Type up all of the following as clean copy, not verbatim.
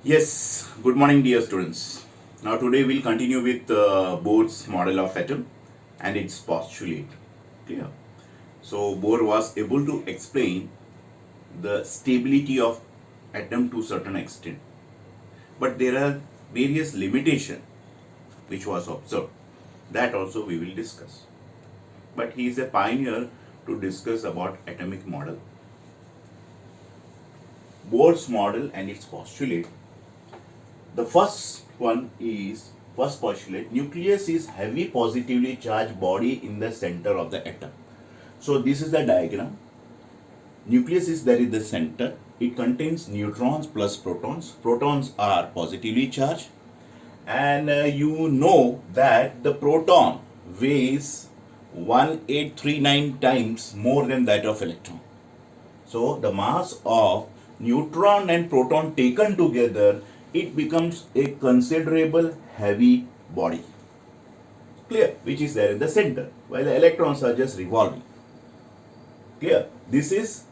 Yes, good morning, dear students. Now, today we'll continue with Bohr's model of atom and its postulate. Clear? So, Bohr was able to explain the stability of atom to certain extent, but there are various limitations which was observed. That also we will discuss. But he is a pioneer to discuss about atomic model. Bohr's model and its postulate. The first postulate, nucleus is heavy positively charged body in the center of the atom. So this is the diagram. Nucleus is there in the center. It contains neutrons plus protons. Protons are positively charged, and you know that the proton weighs 1839 times more than that of electron. So the mass of neutron and proton taken together, it becomes a considerable heavy body. Clear? Which is there in the center, while the electrons are just revolving. Clear? This is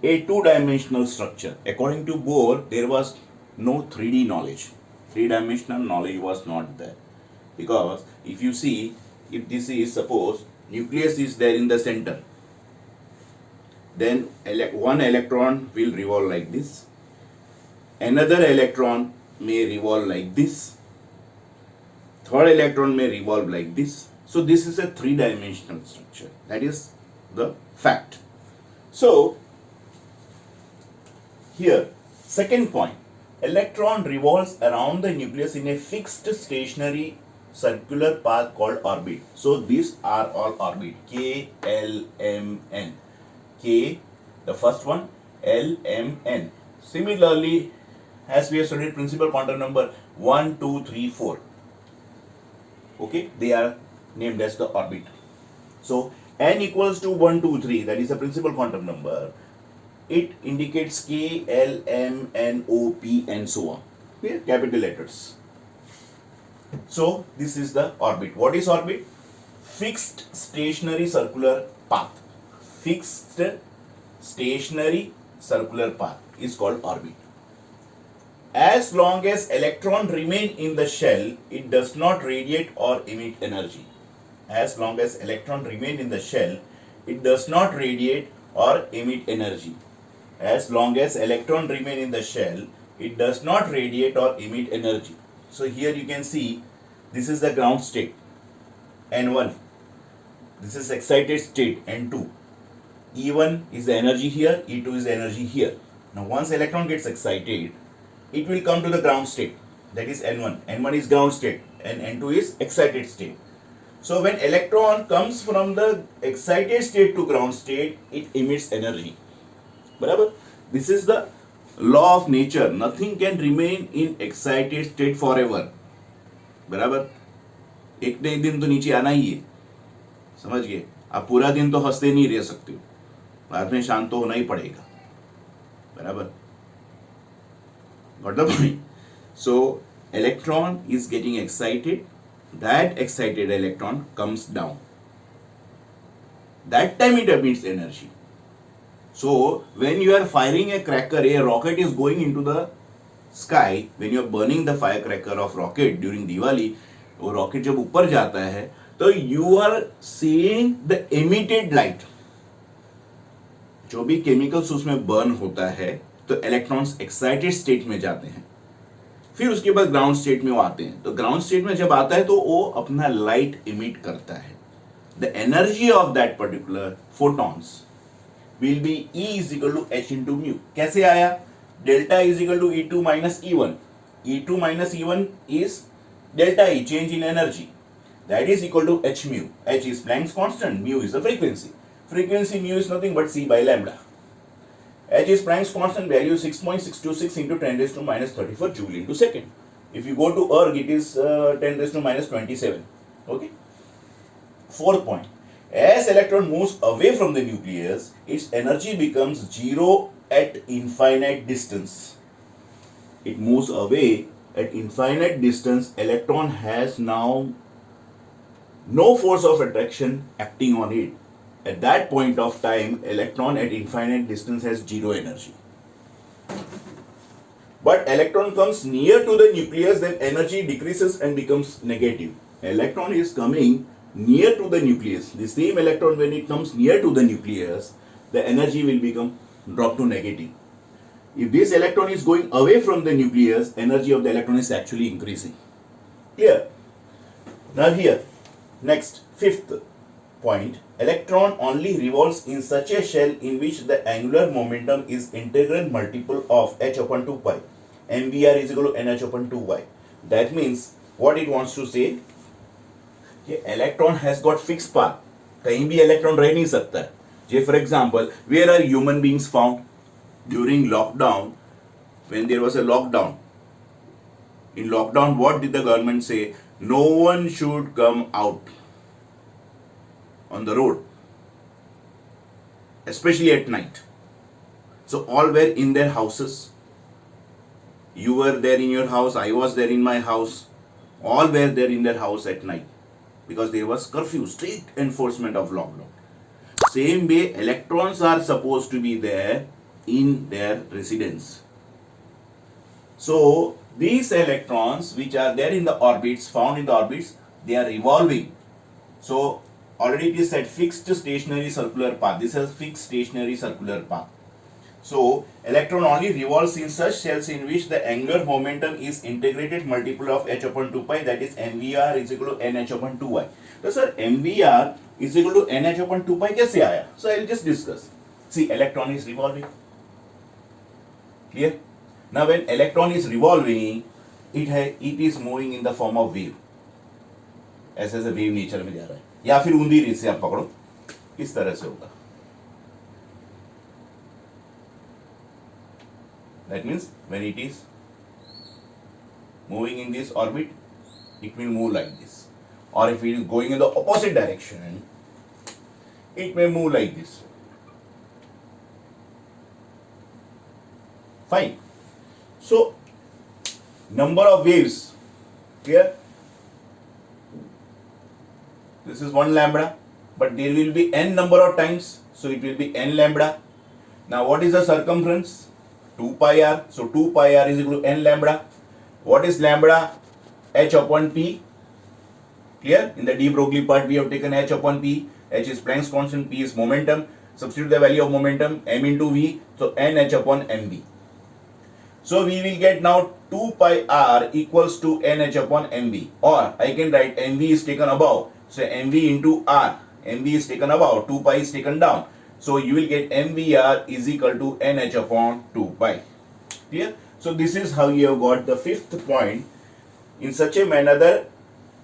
a two-dimensional structure. According to Bohr, there was no 3D knowledge. Three-dimensional knowledge was not there. Because if you see, if this is, suppose, nucleus is there in the center, then one electron will revolve like this, another electron may revolve like this, third electron may revolve like this. So this is a three-dimensional structure. That is the fact. So here, second point, electron revolves around the nucleus in a fixed stationary circular path called orbit. So these are all orbit, K, L, M, N. K, the first one, L, M, N. Similarly, as we have studied principal quantum number 1, 2, 3, 4. Okay, they are named as the orbit. So N equals to 1, 2, 3, that is a principal quantum number. It indicates K, L, M, N, O, P, and so on. Okay, capital letters. So this is the orbit. What is orbit? Fixed stationary circular path. Fixed stationary circular path is called orbit. As long as electron remain in the shell, it does not radiate or emit energy. As long as electron remain in the shell, it does not radiate or emit energy. As long as electron remain in the shell, it does not radiate or emit energy. So here you can see, this is the ground state, N1. This is excited state, N2. E1 is the energy here, E2 is the energy here. Now once electron gets excited, it will come to the ground state, that is N1. N1 is ground state and N2 is excited state. So when electron comes from the excited state to ground state, it emits energy. Barabar? This is the law of nature. Nothing can remain in excited state forever. बराबर? एक न एक दिन तो नीचे आना ही है, समझ गए? आप पूरा दिन तो हंसते नहीं रह सकते हो, बाद में शांत तो होना ही पड़ेगा. बराबर? Got the point? So electron is getting excited. That excited electron comes down. That time it emits energy. So when you are firing a cracker, a rocket is going into the sky. When you are burning the firecracker of rocket during Diwali, वो rocket जब ऊपर जाता है, तो you are seeing the emitted light. जो भी chemicals उसमें burn होता है, तो electrons excited state में जाते हैं. फिर उसके बाद ग्राउंड स्टेट में वो आते हैं. तो ग्राउंड स्टेट में जब आता है तो वो अपना लाइट इमिट करता है. The energy of that particular photons will be E is equal to H into mu. कैसे आया? Delta is equal to E2 minus E1. E2 minus E1 is delta E, change in energy. That is equal to H mu. H is Planck's constant, mu is the frequency. Frequency mu is nothing but C by lambda. H is Planck's constant value 6.626 into 10 raised to minus 34 joule into second. If you go to erg, it is 10 raised to minus 27. Okay. Fourth point. As electron moves away from the nucleus, its energy becomes zero at infinite distance. It moves away at infinite distance. Electron has now no force of attraction acting on it. At that point of time, electron at infinite distance has zero energy. but electron comes near to the nucleus, then energy decreases and becomes negative. Electron is coming near to the nucleus. The same electron, when it comes near to the nucleus, the energy will become drop to negative. If this electron is going away from the nucleus, energy of the electron is actually increasing. Clear? Now here, next, fifth point, electron only revolves in such a shell in which the angular momentum is integral multiple of h upon 2 pi. mvr is equal to nh upon 2y. That means what it wants to say, electron has got fixed path. कहीं भी electron रह नहीं सकता है. Say for example, where are human beings found? During lockdown, when there was a lockdown, in lockdown, what did the government say? No one should come out on the road, especially at night. So all were in their houses. You were there in your house, I was there in my house. All were there in their house at night because there was curfew, strict enforcement of lockdown. Same way, electrons are supposed to be there in their residence. So these electrons which are there in the orbits, found in the orbits, they are revolving. So already it is said fixed stationary circular path. This is fixed stationary circular path. So electron only revolves in such shells in which the angular momentum is integrated multiple of h upon 2 pi, that is mvr is equal to nh upon 2y. So sir, mvr is equal to nh upon 2 pi कैसे आया? So I will just discuss. See, electron is revolving. Clear? Now when electron is revolving, it is moving in the form of wave. ऐसे ऐसे wave nature में जा रहा है, या फिर ऊंधी रीत से आप पकड़ो, किस तरह से होगा? That means when it is moving in this orbit, it will move like this. Or if it is going in the opposite direction, it may move like this. Fine. So, number of waves, clear? This is 1 lambda, but there will be n number of times, so it will be n lambda. Now what is the circumference? 2 pi r, so 2 pi r is equal to n lambda. What is lambda? H upon p. Clear? In the de Broglie part we have taken h upon p. H is Planck's constant, p is momentum. Substitute the value of momentum, m into v, so n h upon mv. So we will get now 2 pi r equals to n h upon mv, or I can write mv is taken above, so mv into r. mv is taken above, 2 pi is taken down. So you will get mvr is equal to nh upon 2 pi. Clear? So this is how you have got the fifth point. In such a manner, the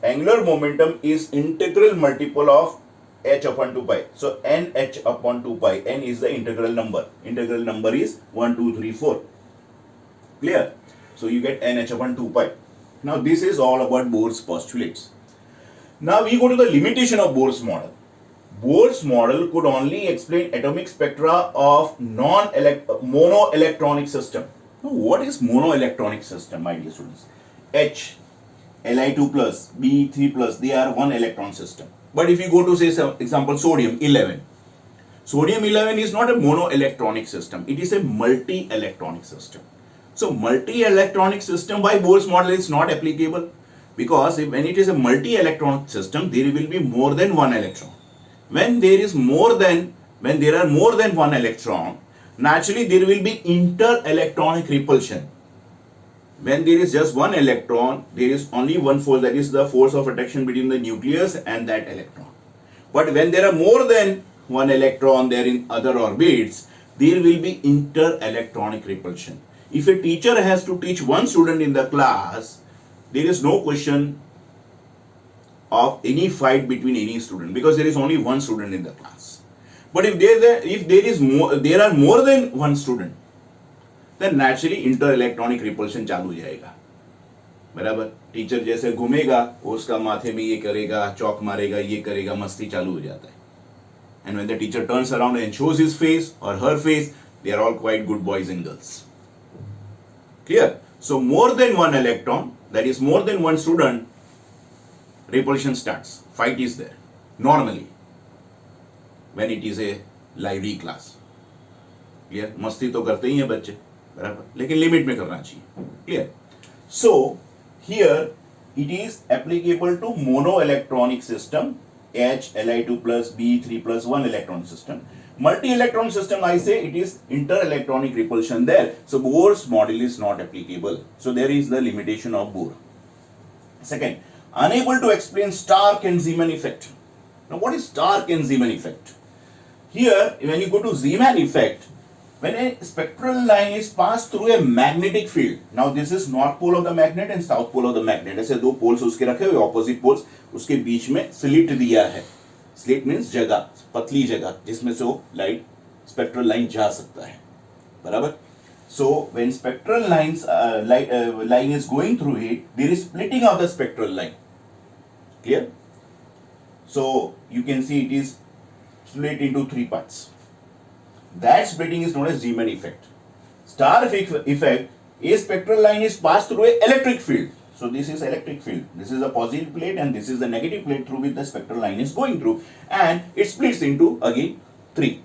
angular momentum is integral multiple of h upon 2 pi. So nh upon 2 pi. N is the integral number. Integral number is 1, 2, 3, 4. Clear? So you get nh upon 2 pi. Now this is all about Bohr's postulates. Now we go to the limitation of Bohr's model. Bohr's model could only explain atomic spectra of monoelectronic system. Now, what is monoelectronic system, my dear students? H, Li2 plus, Be3 plus, they are one electron system. But if you go to say, for example, sodium 11. Sodium 11 is not a monoelectronic system. It is a multi-electronic system. So, multi-electronic system by Bohr's model is not applicable, because when it is a multi-electronic system, there will be more than one electron. When there are more than one electron, naturally there will be inter-electronic repulsion. When there is just one electron, there is only one force, that is the force of attraction between the nucleus and that electron. But when there are more than one electron there in other orbits, there will be inter-electronic repulsion. If a teacher has to teach one student in the class, there is no question of any fight between any student, because there is only one student in the class. But if there are more than one student, then naturally inter-electronic repulsion चालू हो जाएगा. बराबर? Teacher जैसे घूमेगा, उसका माथे में ये करेगा, चौक मारेगा, ये करेगा, मस्ती चालू हो जाता है. And when the teacher turns around and shows his face or her face, they are all quite good boys and girls. Clear? So more than one electron, that is more than one student, repulsion starts. Fight is there normally when it is a lively class. Clear? मस्ती तो करते ही हैं बच्चे, बराबर, लेकिन limit में करना चाहिए, clear. So here it is applicable to monoelectronic system H Li2 plus B 3 plus 1 electron system. Multi-electron system, I say it is inter-electronic repulsion there. So Bohr's model is not applicable. So there is the limitation of Bohr. Second, unable to explain Stark and Zeeman effect. Now what is Stark and Zeeman effect? Here, when you go to Zeeman effect, when a spectral line is passed through a magnetic field, now this is north pole of the magnet and south pole of the magnet, ऐसे दो poles उसके रखे हुए opposite poles, उसके बीच में slit दिया है. Slit means जगह, पतली जगह जिसमें से वो light spectral line जा सकता है, बराबर. So when spectral line is going through it, there is splitting of the spectral line. Clear? So you can see it is split into three parts. That splitting is known as Zeeman effect. Stark effect, a spectral line is passed through an electric field. So this is electric field. This is a positive plate and this is the negative plate through which the spectral line is going through, and it splits into again three.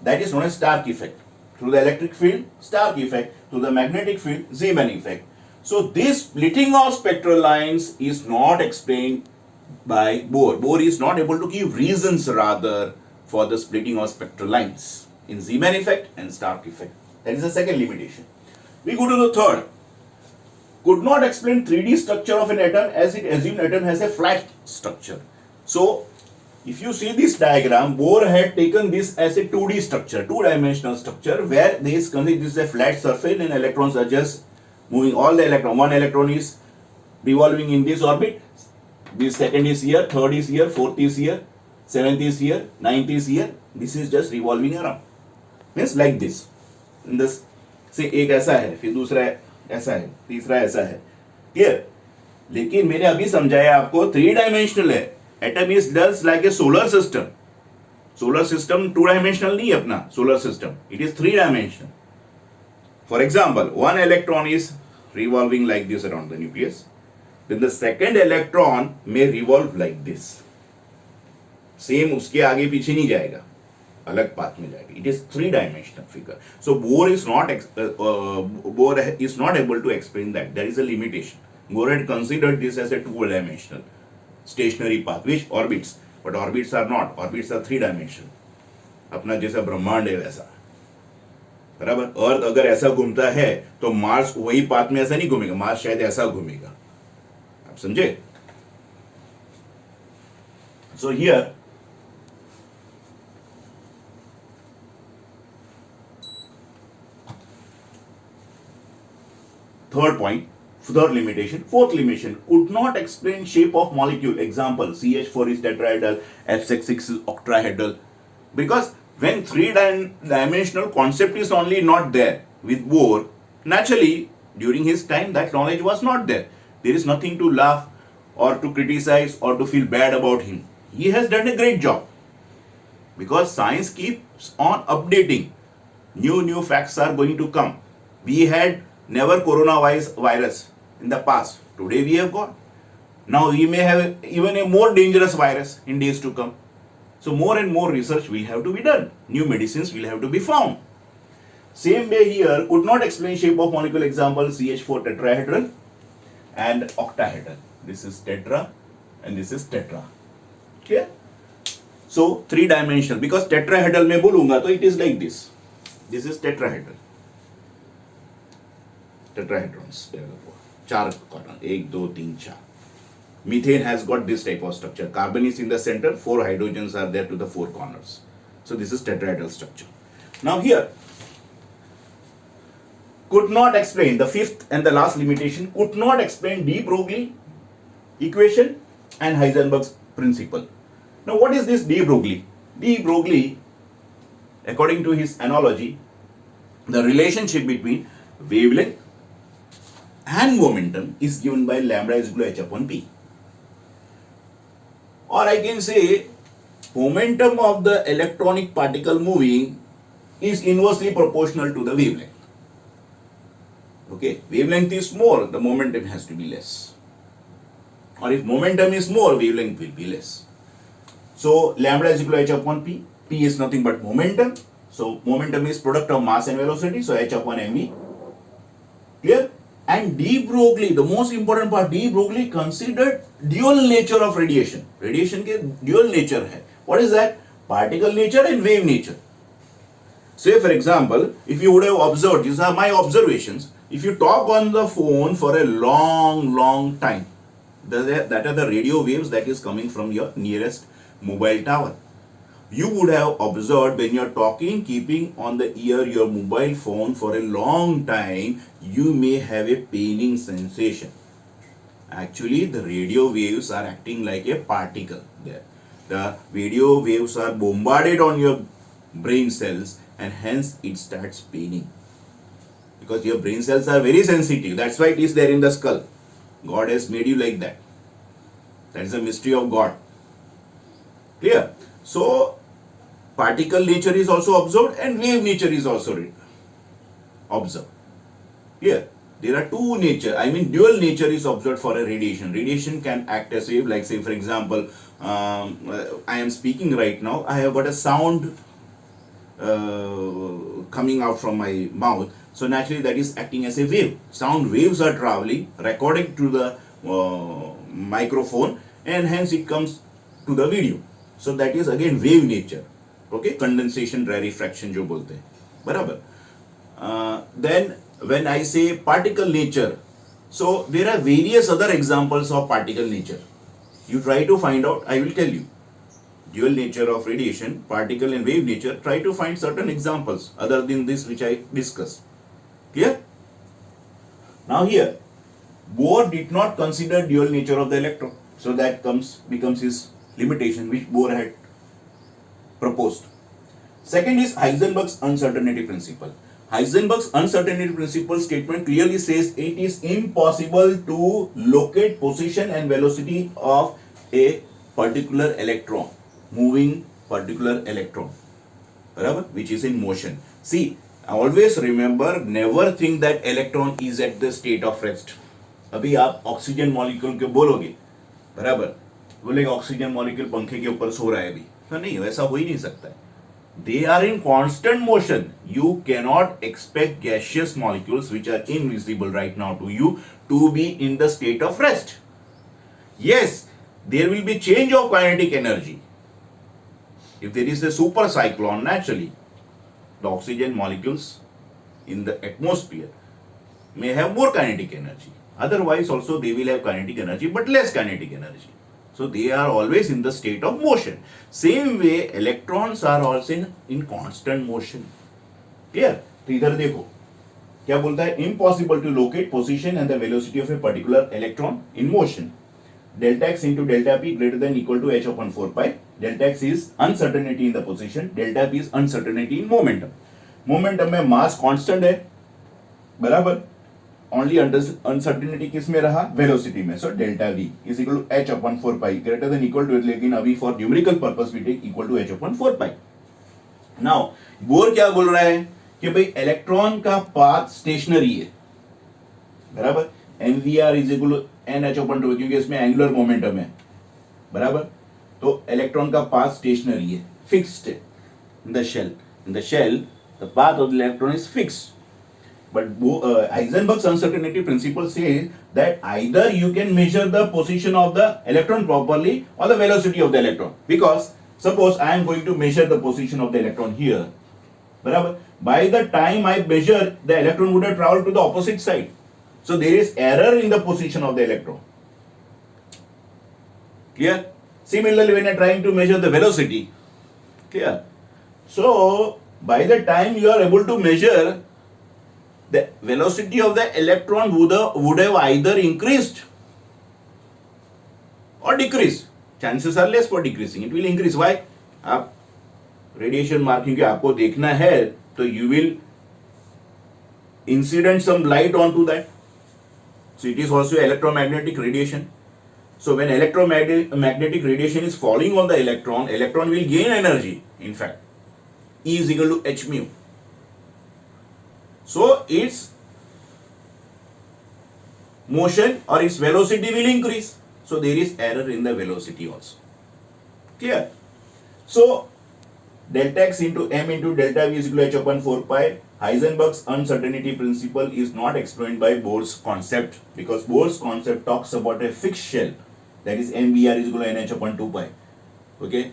That is known as Stark effect. Through the electric field, Stark effect. Through the magnetic field, Zeeman effect. So this splitting of spectral lines is not explained by Bohr. Bohr is not able to give reasons rather for the splitting of spectral lines in Zeeman effect and Stark effect. That is the second limitation. We go to the third. Could not explain 3D structure of an atom as it assumed atom has a flat structure. So, if you see this diagram, Bohr had taken this as a 2D structure, two-dimensional structure, where this is a flat surface and electrons are just moving. All the electron, one electron is revolving in this orbit, this second is here, third is here, fourth is here, seventh is here, ninth is here. This is just revolving around. Means like this. In this, say एक ऐसा है, फिर दूसरा ऐसा है, तीसरा ऐसा है. क्लियर? लेकिन मैंने अभी समझाया आपको 3 डायमेंशनल है. Atom is does like a solar system. Solar system 2 dimensional नहीं है अपना solar system. It is 3 dimensional. For example, one electron is revolving like this around the nucleus. Then the second electron may revolve like this. Same उसके आगे पीछे नहीं जाएगा, अलग path में जाएगी. It is 3 dimensional figure. So Bohr is not able to explain that. There is a limitation. Bohr had considered this as a 2-dimensional stationary path which orbits, but orbits are not. Orbits are 3 dimensional. अपना जैसा ब्रह्मांड है वैसा, बराबर. अर्थ अगर ऐसा घूमता है तो मार्स वही पाथ में ऐसा नहीं घूमेगा. मार्स शायद ऐसा घूमेगा. आप समझे? So here third point, third limitation. Fourth limitation, could not explain shape of molecule. Example, CH4 is tetrahedral, F6 is octahedral. Because when 3-dimensional concept is only not there with Bohr, naturally during his time that knowledge was not there. There is nothing to laugh or to criticize or to feel bad about him. He has done a great job. Because science keeps on updating. New facts are going to come. We had never coronavirus in the past. Today we have got. Now we may have even a more dangerous virus in days to come. So more and more research will have to be done. New medicines will have to be found. Same way here, could not explain shape of molecule. Example, CH4 tetrahedral and octahedral. This is tetra and this is tetra. Okay? So 3-dimensional. Because tetrahedral में बोलूँगा तो it is like this. This is tetrahedral. Tetrahedrons. 4 carbon. 1, 2, 3, 4. Methane has got this type of structure. Carbon is in the center. 4 hydrogens are there to the 4 corners. So this is tetrahedral structure. Now here, could not explain, the fifth and the last limitation, could not explain de Broglie equation and Heisenberg's principle. Now what is this de Broglie? De Broglie, according to his analogy, the relationship between wavelength and momentum is given by lambda is equal to h upon p. Or I can say momentum of the electronic particle moving is inversely proportional to the wavelength. Okay, wavelength is more, the momentum has to be less. Or if momentum is more, wavelength will be less. So lambda is equal to h upon p. P is nothing but momentum. So momentum is product of mass and velocity. So h upon mv. Clear? And de Broglie, the most important part, de Broglie considered dual nature of radiation. Radiation के dual nature है. What is that? Particle nature and wave nature. Say for example, if you would have observed, these are my observations, if you talk on the phone for a long time, that are the radio waves that is coming from your nearest mobile tower. You would have observed when you're talking, keeping on the ear your mobile phone for a long time, you may have a paining sensation. Actually, the radio waves are acting like a particle there. The radio waves are bombarded on your brain cells and hence it starts paining. Because your brain cells are very sensitive. That's why it is there in the skull. God has made you like that. That is the mystery of God. Clear? So, particle nature is also observed and wave nature is also observed. Clear? There are two nature, dual nature is observed for a radiation. Radiation can act as wave, like say for example, I am speaking right now, I have got a sound coming out from my mouth. So naturally that is acting as a wave. Sound waves are traveling, recording to the microphone and hence it comes to the video. So that is again wave nature. Okay, condensation, rarefaction जो बोलते हैं, बराबर. Then when I say particle nature, so there are various other examples of particle nature. You try to find out, I will tell you. Dual nature of radiation, particle and wave nature, try to find certain examples other than this which I discussed. Clear? Now here, Bohr did not consider dual nature of the electron. So that becomes his limitation which Bohr had proposed. Second is Heisenberg's uncertainty principle. Heisenberg's uncertainty principle statement clearly says it is impossible to locate position and velocity of a particular electron, moving particular electron, which is in motion. See, always remember, never think that electron is at the state of rest. अभी आप oxygen molecule के बोलोगे, बराबर, बोलेगा oxygen molecule पंखे के ऊपर सो रहा है अभी, तो नहीं, वैसा हो ही नहीं सकता है. They are in constant motion. You cannot expect gaseous molecules which are invisible right now to you to be in the state of rest. Yes, there will be change of kinetic energy. If there is a super cyclone, naturally, the oxygen molecules in the atmosphere may have more kinetic energy. Otherwise also they will have kinetic energy but less kinetic energy. So they are always in the state of motion. Same way electrons are also in constant motion. Clear? तो इधर देखो क्या बोलता है, impossible to locate position and the velocity of a particular electron in motion. Delta x into delta p greater than equal to h upon 4 pi. Delta x is uncertainty in the position. Delta p is uncertainty in momentum. Momentum में mass constant है, बराबर. Only uncertainty किस में रहा, velocity में. So delta v is equal to h upon 4 pi greater than equal to, लेकिन अभी for numerical purpose we take equal to h upon 4 pi. Now bore क्या बोल रहा है कि भाई इलेक्ट्रॉन का पाथ स्टेशनरी है, बराबर. mvr is equal to nh upon 2 क्योंकि इसमें एंगुलर मोमेंटम है, बराबर. तो इलेक्ट्रॉन का पाथ स्टेशनरी है, फिक्स्ड है in the shell. In the shell the path of the electron is fixed. But Heisenberg's uncertainty principle says that either you can measure the position of the electron properly or the velocity of the electron. Because suppose I am going to measure the position of the electron here, बराबर. By the time I measure, the electron would have traveled to the opposite side. So there is error in the position of the electron. Clear? Similarly, when I am trying to measure the velocity, clear? So by the time you are able to measure, the velocity of the electron would have either increased or decreased. Chances are less for decreasing. It will increase. Why? आप radiation marking के आपको देखना है तो you will incident some light onto that. So it is also electromagnetic radiation. So when electromagnetic radiation is falling on the electron, electron will gain energy. In fact, E is equal to h mu. So its motion or its velocity will increase. So there is error in the velocity also. Clear? So delta x into m into delta v is equal to h upon 4 pi. Heisenberg's uncertainty principle is not explained by Bohr's concept, because Bohr's concept talks about a fixed shell, that is mvr is equal to nh upon 2 pi. Okay,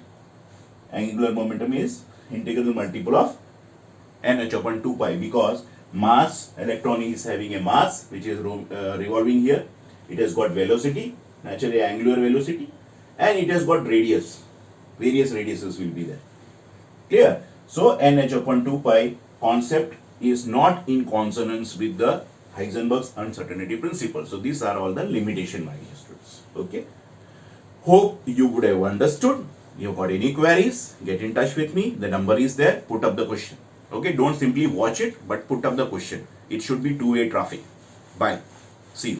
angular momentum is integral multiple of nh upon 2 pi, because mass, electron is having a mass which is revolving here. It has got velocity, naturally angular velocity, and it has got radius. Various radiuses will be there. Clear? So nh upon 2 pi concept is not in consonance with the Heisenberg's uncertainty principle. So these are all the limitation, my dear students. Okay. Hope you would have understood. You got any queries, get in touch with me. The number is there. Put up the question. Okay. Don't simply watch it, but put up the question. It should be two-way traffic. Bye. See you.